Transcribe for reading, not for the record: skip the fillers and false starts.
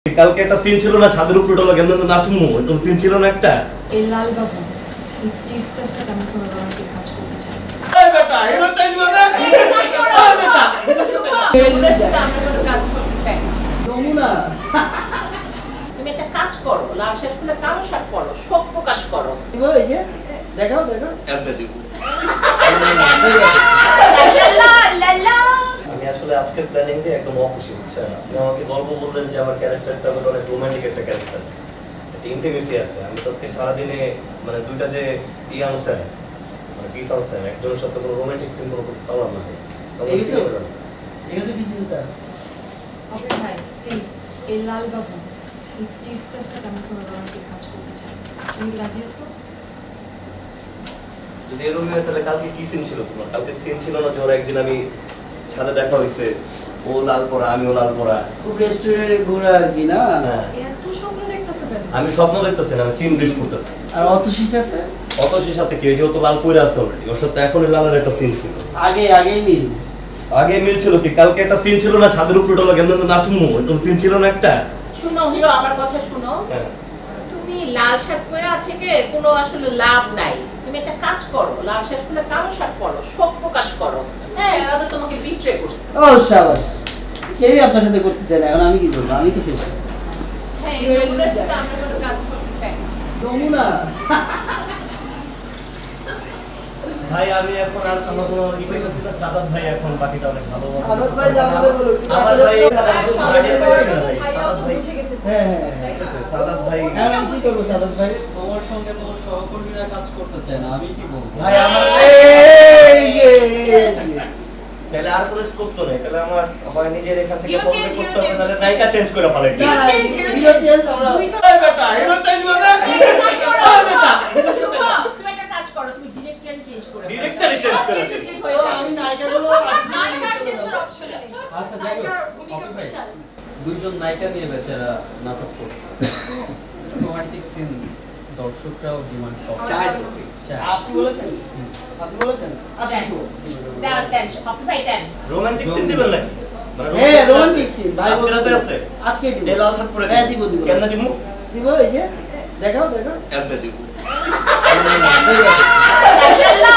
কালকে একটা সিন ছিল না, ছাদের উপরে উঠলো কেমন নাচমু, এরকম সিন ছিল না একটা। এই লাল বাবু চিজটার সাথে আমি কোনো রোমান্টিক কাজ করতে চাই। এই বেটা হিরো চাইজ না, এই বেটা হিরোইনের সাথে আমরা কোনো কাজ করতে চাই না। যমুনা তুমি একটা কাজ করো, লাল শার্ট খুলে কালো শার্ট পরো, শোক প্রকাশ করো। এই যে দেখাও দেখাও এমতে দিব। আমি আসলে আজকের প্ল্যানিং দিয়ে একদম অখুশি, বুঝছেন? আপনি আমাকে গল্প বললেন যে আমার ক্যারেক্টারটা অনেক রোমান্টিক একটা ক্যারেক্টার, একটা ইন্টিমেসি আছে। আমি তো আজকে সারাদিনে মানে দুইটা যে আনছেন, মানে পিস আনছেন, একজনের সাথে কোনো রোমান্টিক সিন কোনো করতে পারলাম না। এগুলো কি চিন্তা ওকে ভাই প্লিজ এই লাল বাবু চিজটার সাথে আমি কোনো রোমান্টিক কাজ করতে চাই না। তুমি কি রাজি আছো? যদি এরকম হয় তাহলে কালকে কি সিন ছিল তোমার? কালকে সিন ছিল না যে ওর একদিন আমি ছাদে দেখা হয়েছে, ও লাল পরা আমিও লাল পরা, খুব রেস্টুরেন্টে ঘোরা আর কি না? হ্যাঁ এত স্বপ্ন দেখতেছো কেন? আমি স্বপ্ন দেখতেছি না, আমি সিন ব্রিফ করতেছি। আর অতসীর সাথে অতসীর সাথে কি, যে ও তো লাল পরে আছে অলরেডি, ওর সাথে এখনই লালের একটা সিন ছিল। আগেই মিল আগে মিল ছিল কি, কালকে একটা সিন ছিল না, ছাদের উপরে উঠলো কেমন নাচমু, এরকম সিন ছিল না একটা। শুনো হিরো, আমার কথা শুনো। হ্যাঁ তুমি লাল শার্ট পরা থেকে কোনো আসলে লাভ নাই। তুমি একটা কাজ করো, লাল শার্ট খুলে কালো শার্ট পরো, শোক প্রকাশ করো। হ্যাঁ, এরা তো তোমাকে বিট্রে করছে। ও শাবাশ, কেউই আপনার সাথে করতে চায় না, এখন আমি কি করবো? আমি তো ফেসি হ্যাঁ হিরোইনের সাথে আমরা কোনো কাজ করতে চাই না। যমুনা ভাই আমি এখন আর আমার কোনো ই পাইতেছি না। সাদাত ভাই এখন বাকিটা অনেক ভালো। সাদাত ভাই যা বলে বলুক। আমার ভাই বুঝে গেছে। হ্যাঁ সাদাত ভাই আমি কি করবো সাদাত ভাই? তোমার সঙ্গে তোমার সহকর্মীরা কাজ করতে চায় না, আমি কি বলবো? ভাই আমার তাহলে আর কোনো স্কোপ তো নেই, তাহলে আমার হয় নিজের এখান থেকে Hero পড়তে change, করতে hero হবে, তাহলে নায়িকা চেঞ্জ করে ফেলাই। Hero change, hero hero change। Change আমরা এই বেটা হিরো চেঞ্জ না, এই বেটা তুমি একটা কাজ করো, তুমি ডিরেক্টরি চেঞ্জ করে ফেলো। ডিরেক্টরি চেঞ্জ করে কিছু ফেলো। ঠিক হয়ে ও, যাবে। আমি নায়িকাগুলো নায়িকার চেঞ্জের অপশন নেই। আচ্ছা যাই হোক, নায়িকার ভূমিকা অপু ভাই, বিশাল। দুইজন নায়িকা নিয়ে বেচারা নাটক করছে, রোমান্টিক সিন দর্শকরাও ডিমান্ড করে। চায়। আপনি বলেছেন? আপনি বলেছেন? আচ্ছা দেন, দেন, আপনি ভাই দেন। রোমান্টিক সিন দিবেন নাকি? মানে হ্যাঁ রোমান্টিক সিন ভাই আজকে রাতে আছে? আজকেই দিব। এই লাল শার্ট পরে হ্যাঁ দিব দিব কেমনে দিমু? দিব এই যে দেখাও দেখাও এমতে দিব। লা লা লা